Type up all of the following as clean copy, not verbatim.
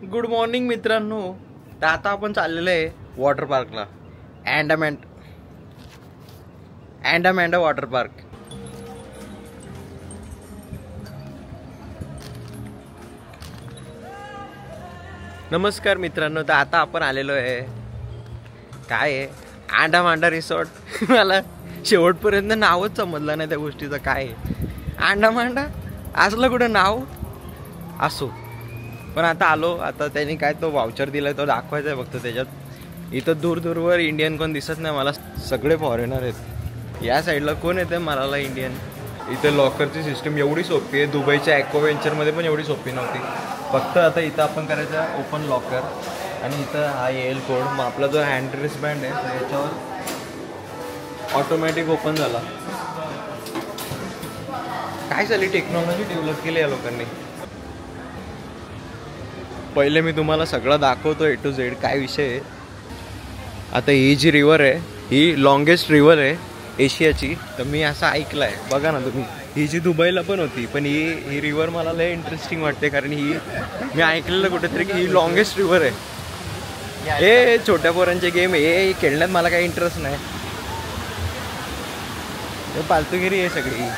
Good morning मित्रांनो. तर आता आपण चाललेलो आहे वॉटर पार्कला. अँडामँडा वॉटर पार्क. नमस्कार मित्रांनो. तर आता आपण आलेलो आहे काय आहे अँडामांडा रिसॉर्ट. मला शेवटपर्यंत नावच समजलं नाही त्या गोष्टीचं काय आहे. अँडामांडा असलं कुठं नाव असो, पण आता आलो. आता त्यांनी काय तो वाउचर दिलाय तो दाखवायचा आहे फक्त. त्याच्यात इथं दूर दूरवर इंडियन कोण दिसत नाही मला, सगळे फॉरेनर आहेत. या साईडला कोण येते मला इंडियन. इथे लॉकरची सिस्टम एवढी सोपी आहे. दुबईच्या ॲक्वाव्हेंचरमध्ये पण एवढी सोपी नव्हती. फक्त आता इथं आपण करायचं ओपन लॉकर आणि इथं हा येईल कोड. मग आपला जो हँड रिस्टबँड आहे तर याच्यावर ऑटोमॅटिक ओपन झाला. काय झाली टेक्नॉलॉजी डेव्हलप केली या लोकांनी. पहिले मी तुम्हाला सगळं दाखवतो ए टू झेड काय विषय आहे. आता ही जी रिव्हर आहे ही लॉंगेस्ट रिव्हर आहे एशियाची. तर मी असं ऐकलं आहे, बघा ना तुम्ही. ही जी दुबईला पण होती, पण ही रिव्हर मला लय इंटरेस्टिंग वाटते. कारण ही मी ऐकलेलं कुठेतरी की ही लॉंगेस्ट रिव्हर आहे. हे छोट्या पोरांचे गेम हे खेळण्यात मला काही इंटरेस्ट नाही. हे फालतूगिरी आहे सगळी.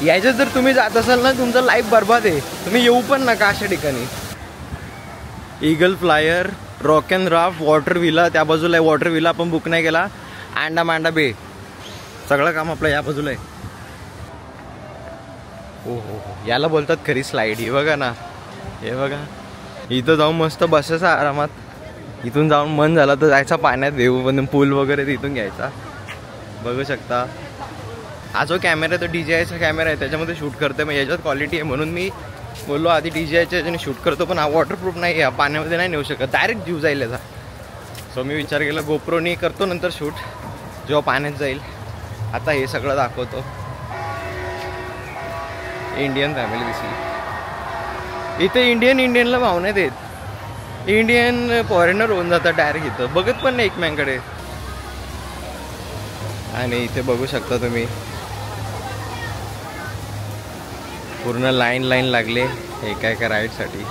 यायचं जर तुम्ही जात असाल ना, तुमचं लाईफ बर्बाद आहे. तुम्ही येऊ पण नका अशा ठिकाणी. Eagle flyer, rock and raft, water villa त्या बाजूला आहे. वॉटर विला आपण बुक नाही केला. अँडामांडा बे सगळं काम आपलं या बाजूला आहे. हो हो हो, याला बोलतात खरी स्लाईड. ही बघा ना, हे बघा. इथं जाऊन मस्त बसायचं आरामात. इथून जाऊन मन झालं तर जायचा पाण्यात, देऊ पण पूल वगैरे तिथून घ्यायचा. बघू शकता हा जो कॅमेरा आहे तो DJIचा कॅमेरा आहे, त्याच्यामध्ये शूट करते. मग याच्यात क्वालिटी आहे म्हणून मी बोललो आधी DJIच्या याच्याने शूट करतो. पण हा वॉटरप्रूफ नाही आहे, पाण्यामध्ये नाही नेऊ शकत, डायरेक्ट जीव जाईल याचा. सो मी विचार केला गोप्रोनी करतो नंतर शूट जेव्हा पाण्यात जाईल. आता हे सगळं दाखवतो. इंडियन फॅमिली दिसली इथे. इंडियनला भाव नाही देत. इंडियन फॉरेनर होऊन जातात डायरेक्ट इथं, बघत पण नाही एकमेकांकडे. आणि इथे बघू शकता तुम्ही पूर्ण लाईन लागले एका राईडसाठी.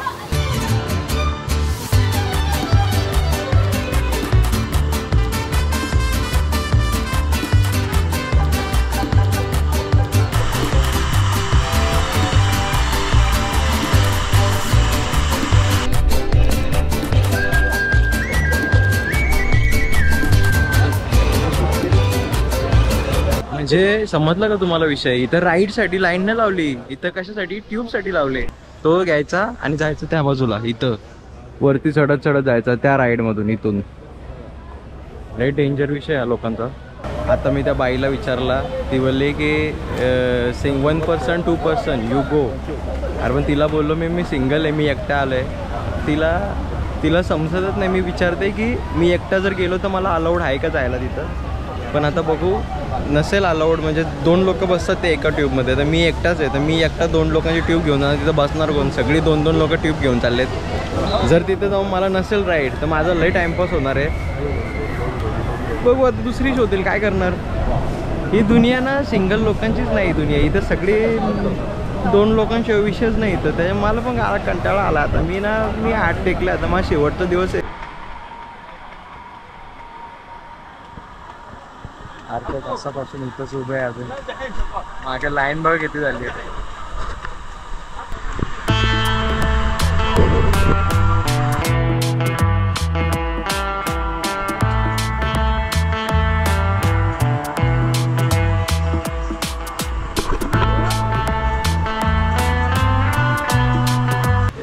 म्हणजे समजलं का तुम्हाला विषय. इथं राईडसाठी लाईन नाही लावली, इथं कशासाठी ट्यूबसाठी लावले. तो घ्यायचा आणि जायचं त्या बाजूला. इथं वरती चढत जायचा त्या राईडमधून. इथून लय डेंजर विषय आहे लोकांचा. आता मी त्या बाईला विचारला, ती बोलली की 1 पर्सन 2 पर्सन यू गो. अरे पण तिला बोललो मी सिंगल आहे, मी एकटा आलो आहे. तिला समजतच नाही. मी विचारते की मी एकटा जर गेलो तर मला अलाउड आहे का जायला तिथं. पण आता बघू, नसेल अलाउड म्हणजे 2 लोक बसतात ते एका ट्यूबमध्ये. तर मी एकटाच आहे, तर मी एकटा 2 लोकांची ट्यूब घेऊन जाणार. तिथं बसणार कोण. सगळी 2 लोक ट्यूब घेऊन चाललेत. जर तिथे जाऊन मला नसेल राईड तर माझा लय टाइमपास होणार आहे. बघू आता दुसरी शोधेल, काय करणार. ही दुनिया ना सिंगल लोकांचीच नाही दुनिया. इथं सगळे 2 लोकांशिवाय विषयच नाही इथं. त्याच्या मला पण कंटाळा आला. आता मी हात टेकला. आता माझा शेवटचा दिवस आहे. अर्ध्या तासापासून इथंच उभे आहे. अजून मागे लाईन बघ किती झाली आहे.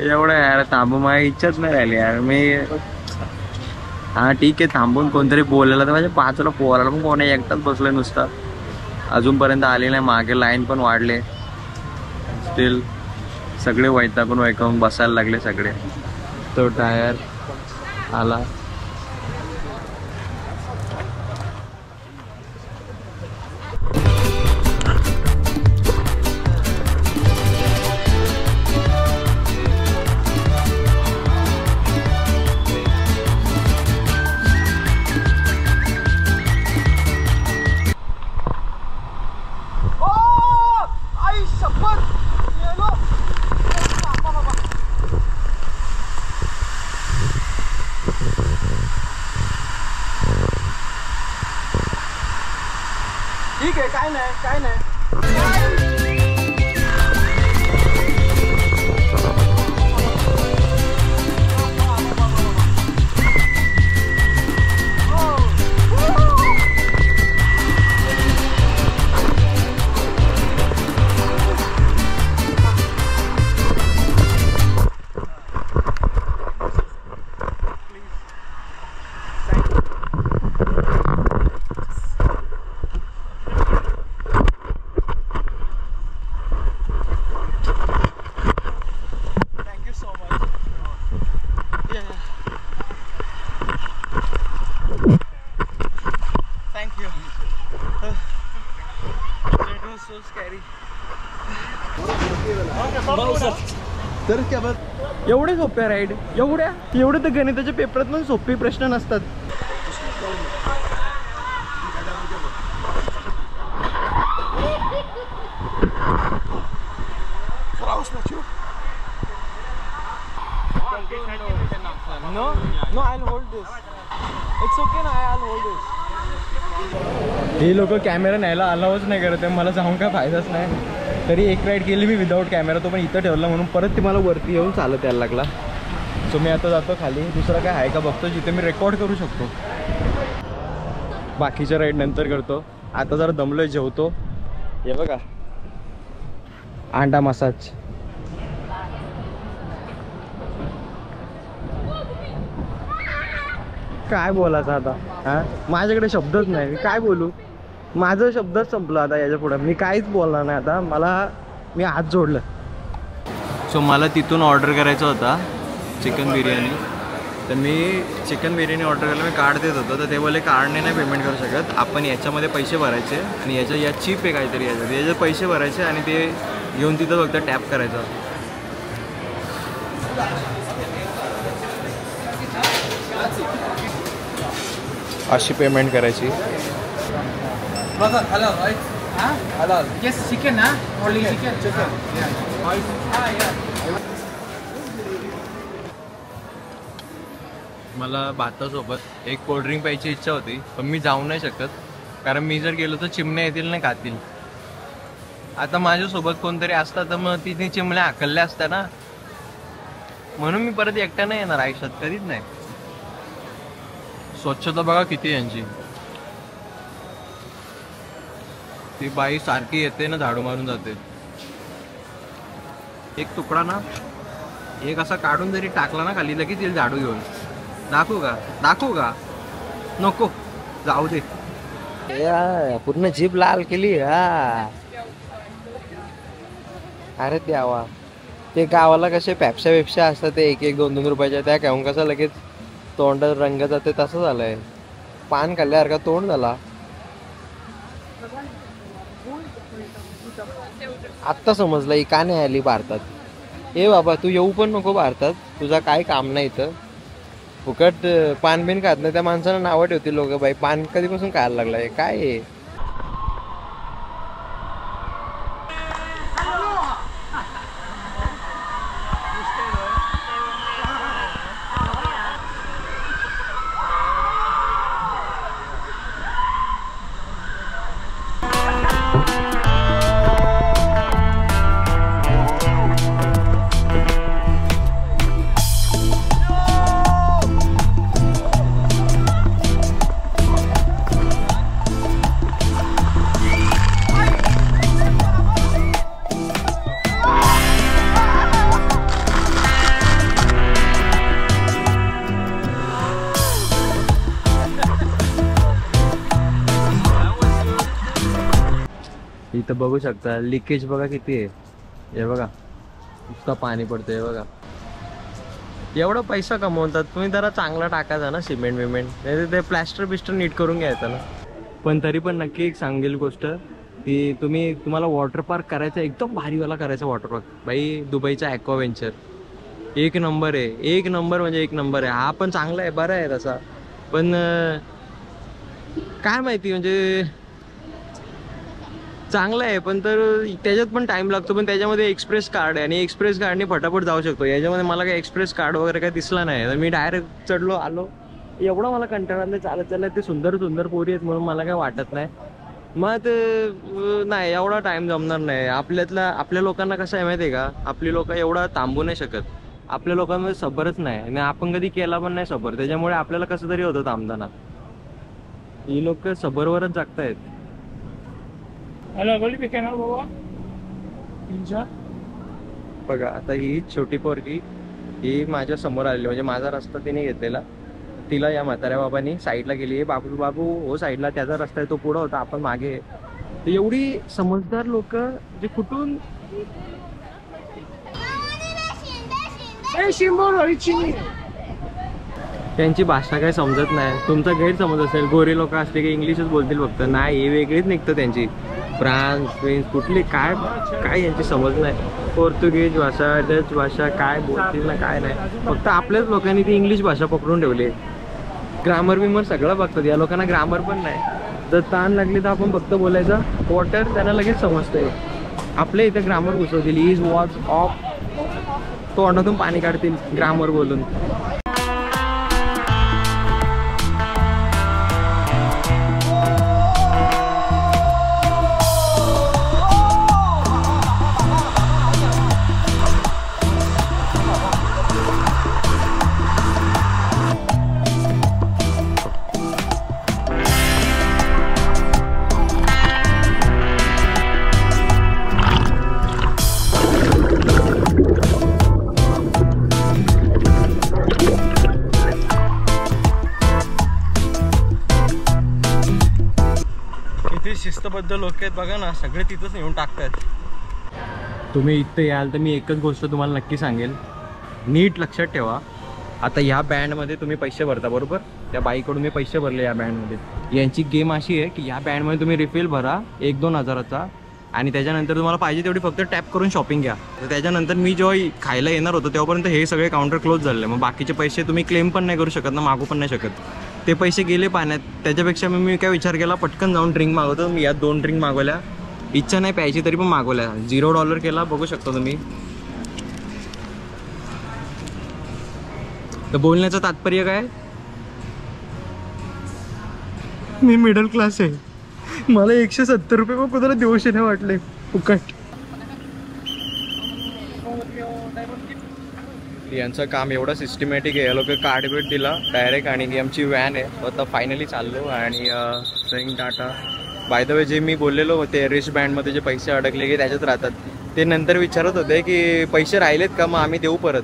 एवढं यार थांबू माझी इच्छाच नाही राहिली यार. मी हा ठीक आहे थांबून कोणतरी बोलायला तर माझ्या पाचला पोराला पण कोणी एकटाच बसलोय नुसता. अजूनपर्यंत आली नाही. मागे लाईन पण वाढले. स्टील सगळे वैतागून बसायला लागले सगळे. तो टायर आला. ठीक आहे, काय नाही काय नाही. तर क्या बात, एवढे सोप्या राईड, एवढे तर गणिताच्या पेपरात पण सोपे प्रश्न नसतात. No, I'll hold this. It's okay ना, I'll hold this. हे लोक कॅमेरा न्यायला अलावच नाही करत आहे, मला जाऊन काय फायदाच नाही. तरी एक राईड केली मी विदाऊट कॅमेरा, तो पण इथं ठेवला म्हणून परत ती मला वरती येऊन चालत यायला लागला. सो मी आता जातो खाली, दुसरं काय आहे का बघतो जिथे मी रेकॉर्ड करू शकतो. बाकीच्या राईड नंतर करतो, आता जरा दमलोय, जेवतो. हे बघा अंडा मसाज. काय बोलायचं आता, हा माझ्याकडे शब्दच नाही, मी काय बोलू. माझं शब्दच संपलं आता याच्या पुढे, मी काहीच बोलणार नाही आता. मी हात जोडलं. सो मला तिथून ऑर्डर करायचा होता चिकन बिर्याणी, तर मी चिकन बिर्याणी ऑर्डर करायला मी कार्ड देत होतो, तर ते बोलले कार्डने नाही पेमेंट करू शकत, आपण याच्यामध्ये पैसे भरायचे आणि या चीप आहे काहीतरी, याच्यात पैसे भरायचे आणि ते घेऊन तिथं फक्त टॅप करायचं. अशी पेमेंट करायची. मला भातासोबत एक कोल्ड्रिंक प्यायची इच्छा होती, पण मी जाऊ नाही शकत, कारण मी जर गेलो तर चिमण्या येतील नाही खातील. आता माझ्यासोबत कोणतरी असतं तर मग तिथे चिमण्या हाकलल्या असत्या ना, म्हणून मी परत एकटा नाही येणार आयुष्यात, कधीच नाही. स्वच्छता बघा किती यांची. ती बाई सारखी येते ना, झाडू मारून जाते. एक तुकडा ना, एक असा काढून जरी टाकला ना खाली, लगेच येईल झाडू घेऊन. दाखवू का नको, जाऊ दे. पूर्ण जीभ लाल केली. अरे द्यावा, ते गावाला कसे पॅप्स्या बिप्स्या असतात, ते 1-1, 2-2 रुपयाच्या, त्या घेऊन कसं लगेच तोंडात रंग जाते, तसं झालंय. पान खाल्ल्यासारखा तोंड झाला. आत्ता समजलं ही का नाही आली भारतात. ए बाबा, तू येऊ पण नको भारतात, तुझा काय काम नाही इथं. फुकट पान बिन खात नाही, त्या माणसानं नावं ठेवतील लोक. बाई पान कधीपासून खायला लागलाय, काय आहे. इथं बघू शकता लिकेज बघा किती आहे. हे बघा नुसतं पाणी पडतंय बघा. एवढा पैसा कमवतात तुम्ही, जरा चांगला टाकायचा ना सिमेंट विमेंट, नाही ते प्लॅस्टर बिस्टर नीट करून घ्यायचं ना. पण तरी पण नक्की एक सांगेल गोष्ट की तुम्हाला वॉटर पार्क करायचं, एकदम भारीवाला करायचं वॉटर पार्क. बाई दुबईचा ॲक्वाव्हेंचर एक नंबर आहे, एक नंबर म्हणजे एक नंबर आहे. हा पण चांगला आहे, बरा आहे तसा, पण काय माहिती म्हणजे चांगलं आहे पण तर त्याच्यात पण टाइम लागतो. पण त्याच्यामध्ये एक्सप्रेस कार्ड आहे आणि एक्सप्रेस कार्डने फटाफट जाऊ शकतो. याच्यामध्ये मला काही एक्सप्रेस कार्ड वगैरे काही दिसला नाही, तर मी डायरेक्ट चढलो आलो. एवढं मला कंटाळा नाही चालत चालत. ते सुंदर सुंदर पोरी आहेत म्हणून मला काय वाटत नाही. मग ते नाही एवढा टाइम जमणार नाही. आपल्या लोकांना कसं आहे माहिती आहे का, आपली लोक एवढा थांबू नाही शकत. आपल्या लोकांमध्ये सब्रच नाही आणि आपण कधी केला पण नाही सबर, त्याच्यामुळे आपल्याला कसं तरी होतं थांबताना. ही लोक सबरवरच जगतायत. बघा आता ही छोटी पोरगी ही माझ्या समोर आलेली, म्हणजे माझा रस्ता तिने घेतलेला. तिला या म्हाताऱ्या बाबांनी साईडला गेली. बाबू बाबू हो साईडला, त्याचा रस्ता आहे तो पुढं होता, आपण मागे आहे. तर एवढी समजदार लोक जे कुठून त्यांची भाषा काही समजत नाही. तुमचा गैरसमज असेल, गोरे लोक असले की इंग्लिशच बोलतील फक्त. नाही, हे वेगळीच निघतं त्यांची. फ्रान्स फ्रेंच कुठली काय काय यांची समज नाही. पोर्तुगीज भाषा, डच भाषा काय बोलतील ना काय नाही. फक्त आपल्याच लोकांनी ती इंग्लिश भाषा पकडून ठेवली. ग्रामर बिमर सगळं बघतात. या लोकांना ग्रामर पण नाही. जर ताण लागली तर आपण फक्त बोलायचं वॉटर, त्यांना लगेच समजतंय. आपल्या इथे ग्रामर घुसवतील. इज वॉज ऑफ, तोंडातून पाणी काढतील ग्रामर बोलून. शिस्तबद्ध लोक आहेत बघा ना, सगळे तिथंच नेऊन टाकतात. तुम्ही इथं याल तर मी एकच गोष्ट तुम्हाला नक्की सांगेल, नीट लक्षात ठेवा. आता ह्या बँडमध्ये तुम्ही पैसे भरता बरोबर, त्या बाईकडून मी पैसे भरले या बँडमध्ये. यांची गेम अशी आहे की या बँडमध्ये तुम्ही रिफिल भरा 1-2 हजाराचा, आणि त्याच्यानंतर तुम्हाला पाहिजे तेवढी फक्त टॅप करून शॉपिंग घ्या. तर त्याच्यानंतर मी जेव्हा खायला येणार होतो तेव्हापर्यंत हे सगळे काउंटर क्लोज झाले. मग बाकीचे पैसे तुम्ही क्लेम पण नाही करू शकत ना, मागू पण नाही शकत. ते पैसे गेले पाण्यात. त्याच्यापेक्षा मी काय विचार केला, पटकन जाऊन ड्रिंक मागवतो. मी यात 2 ड्रिंक मागवल्या. इच्छा नाही प्यायची तरी पण मागवल्या. $0 केला, बघू शकता तुम्ही. तर बोलण्याचं तात्पर्य काय, मी मिडल क्लास आहे. मला 170 रुपये पण कुणाला देऊशे नाही वाटले फुकट. यांचं काम एवढं सिस्टमॅटिक आहे. या लोक कार्ड बिट दिला डायरेक्ट, आणि ही आमची व्हॅन आहे. आता फायनली चाललो. आणि train Tata. By the way, जे मी बोललेलो होते रिस्ट बँडमध्ये जे पैसे अडकले की त्याच्यात राहतात, ते नंतर विचारत होते की पैसे राहिलेत का, मग आम्ही देऊ परत.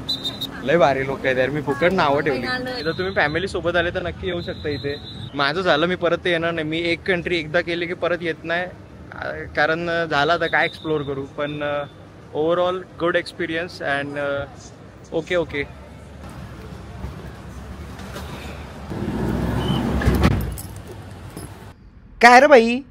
लय भारी लोक आहेत यार, मी फुकट नावं ठेवली. जर तुम्ही फॅमिली सोबत आले तर नक्की येऊ शकता इथे. माझं झालं, मी परत ते येणार नाही. मी एक कंट्री एकदा केली की परत येत नाही, कारण झाला तर काय एक्सप्लोर करू. पण overall good experience and okay. काय रे बाई.